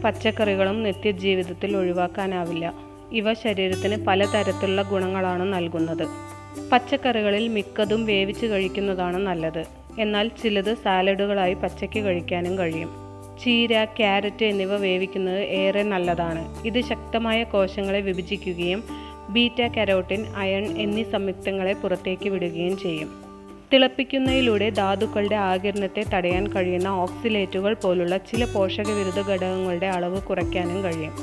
പച്ചക്കറികളും നിത്യജീവിതത്തിൽ ഒഴിവാക്കാനാവില്ല. ഇവ ശരീരത്തിന് പലതരത്തിലുള്ള ഗുണങ്ങളാണ് നൽകുന്നത്. പച്ചക്കറികളിൽ മിക്കതും വേവിച്ച് കഴിക്കുന്നതാണ് നല്ലത്. എന്നാൽ ചിലത് സാലഡുകളായി പച്ചയ്ക്ക് കഴിക്കാനും കഴിയും. ചീര, ക്യാരറ്റ് എന്നിവ വേവിക്കുന്നത് ഏറെ നല്ലതാണ്. ഇത് ശക്തമായ കോശങ്ങളെ വിഭജിക്കുകയും ബീറ്റ കരോട്ടിൻ, അയൺ എന്നീ സംയുക്തങ്ങളെ പുറത്തേക്ക് വിടുകയും ചെയ്യും. തിളപ്പിക്കുന്നതിലൂടെ ധാതുക്കളുടെ ആഗിരണത്തെ തടയാൻ കഴിയുന്ന ഓക്സിലേറ്റുകൾ പോലുള്ള ചില പോഷകവിരുദ്ധ ഘടകങ്ങളുടെ അളവ് കുറയ്ക്കാനും കഴിയും.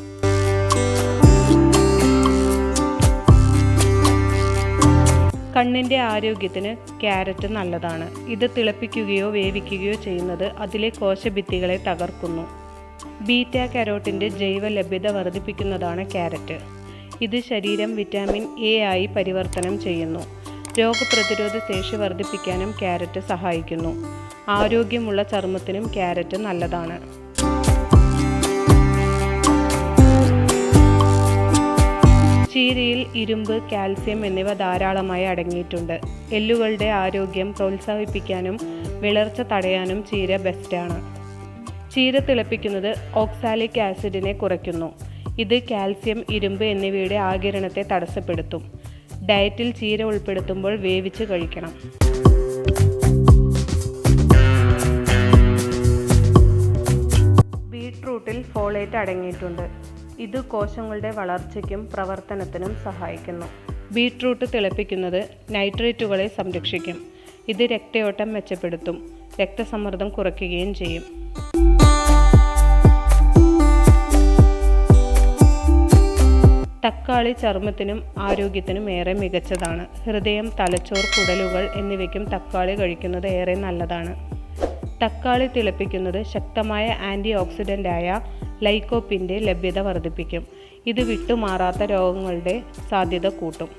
കണ്ണിൻ്റെ ആരോഗ്യത്തിന് ക്യാരറ്റ് നല്ലതാണ്. ഇത് തിളപ്പിക്കുകയോ വേവിക്കുകയോ ചെയ്യുന്നത് അതിലെ കോശഭിത്തികളെ തകർക്കുന്നു. ബീറ്റ കരോട്ടിൻ്റെ ജൈവ ലഭ്യത വർദ്ധിപ്പിക്കുന്നതാണ് ക്യാരറ്റ്. ഇത് ശരീരം വിറ്റാമിൻ എ ആയി പരിവർത്തനം ചെയ്യുന്നു. രോഗപ്രതിരോധ ശേഷി വർദ്ധിപ്പിക്കാനും ക്യാരറ്റ് സഹായിക്കുന്നു. ആരോഗ്യമുള്ള ചർമ്മത്തിനും ക്യാരറ്റ് നല്ലതാണ്. ചീരയിൽ ഇരുമ്പ്, കാൽസ്യം എന്നിവ ധാരാളമായി അടങ്ങിയിട്ടുണ്ട്. എല്ലുകളുടെ ആരോഗ്യം പ്രോത്സാഹിപ്പിക്കാനും വിളർച്ച തടയാനും ചീര ബെസ്റ്റാണ്. ചീര തിളപ്പിക്കുന്നത് ഓക്സാലിക് ആസിഡിനെ കുറയ്ക്കുന്നു. ഇത് കാൽസ്യം, ഇരുമ്പ് എന്നിവയുടെ ആഗിരണത്തെ തടസ്സപ്പെടുത്തും. ഡയറ്റിൽ ചീര ഉൾപ്പെടുത്തുമ്പോൾ വേവിച്ച് കഴിക്കണം. ബീട്രൂട്ടിൽ ഫോളേറ്റ് അടങ്ങിയിട്ടുണ്ട്. ഇത് കോശങ്ങളുടെ വളർച്ചയ്ക്കും പ്രവർത്തനത്തിനും സഹായിക്കുന്നു. ബീട്രൂട്ട് തിളപ്പിക്കുന്നത് നൈട്രേറ്റുകളെ സംരക്ഷിക്കും. ഇത് രക്തയോട്ടം മെച്ചപ്പെടുത്തും, രക്തസമ്മർദ്ദം കുറയ്ക്കുകയും ചെയ്യും. തക്കാളി ചർമ്മത്തിനും ആരോഗ്യത്തിനും ഏറെ മികച്ചതാണ്. ഹൃദയം, തലച്ചോർ, കുടലുകൾ എന്നിവയ്ക്കും തക്കാളി കഴിക്കുന്നത് ഏറെ നല്ലതാണ്. തക്കാളി തിളപ്പിക്കുന്നത് ശക്തമായ ആൻറ്റി ഓക്സിഡൻ്റായ ലൈക്കോപ്പിൻ്റെ ലഭ്യത വർദ്ധിപ്പിക്കും. ഇത് വിട്ടുമാറാത്ത രോഗങ്ങളുടെ സാധ്യത കൂട്ടും.